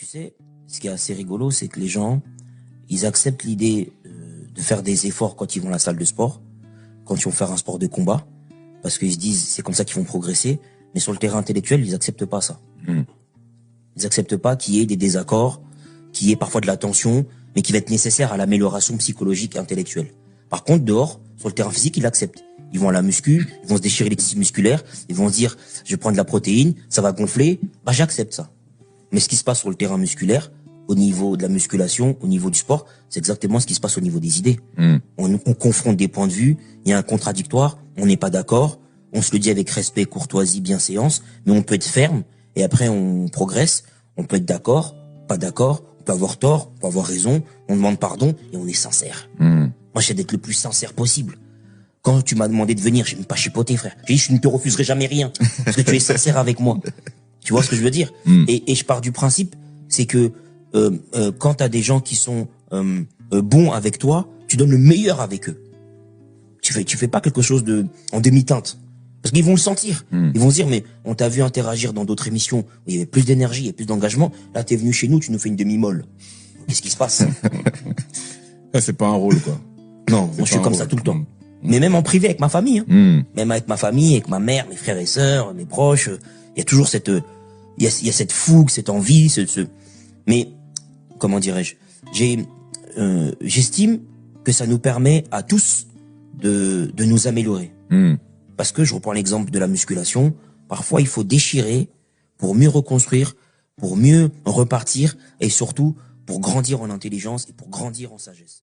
Tu sais, ce qui est assez rigolo, c'est que les gens, ils acceptent l'idée de faire des efforts quand ils vont à la salle de sport, quand ils vont faire un sport de combat, parce qu'ils se disent c'est comme ça qu'ils vont progresser. Mais sur le terrain intellectuel, ils acceptent pas ça. Ils acceptent pas qu'il y ait des désaccords, qu'il y ait parfois de la tension, mais qui va être nécessaire à l'amélioration psychologique et intellectuelle. Par contre, dehors, sur le terrain physique, ils l'acceptent. Ils vont à la muscu, ils vont se déchirer les tissus musculaires, ils vont se dire je vais prendre de la protéine, ça va gonfler, bah j'accepte ça. Mais ce qui se passe sur le terrain musculaire, au niveau de la musculation, au niveau du sport, c'est exactement ce qui se passe au niveau des idées. On confronte des points de vue, il y a un contradictoire, on n'est pas d'accord, on se le dit avec respect, courtoisie, bienséance, mais on peut être ferme, et après on progresse, on peut être d'accord, pas d'accord, on peut avoir tort, on peut avoir raison, on demande pardon, et on est sincère. Moi, j'essaie d'être le plus sincère possible. Quand tu m'as demandé de venir, j'ai même pas chipoté, frère. J'ai dit, je ne te refuserai jamais rien, parce que tu es sincère avec moi. Tu vois ce que je veux dire? Et je pars du principe, c'est que quand t'as des gens qui sont bons avec toi, tu donnes le meilleur avec eux. Tu fais pas quelque chose en demi-teinte, parce qu'ils vont le sentir. Ils vont se dire, mais on t'a vu interagir dans d'autres émissions où il y avait plus d'énergie et plus d'engagement. Là, t'es venu chez nous, tu nous fais une demi-molle. Qu'est-ce qui se passe? C'est pas un rôle, quoi. Non, moi je suis comme ça tout le temps. Mais même en privé avec ma famille, hein. Même avec ma famille, avec ma mère, mes frères et sœurs, mes proches, il y a toujours cette, il y a cette fougue, cette envie, mais comment dirais-je, j'estime que ça nous permet à tous de nous améliorer. Parce que je reprends l'exemple de la musculation, parfois il faut déchirer pour mieux reconstruire, pour mieux repartir et surtout pour grandir en intelligence et pour grandir en sagesse.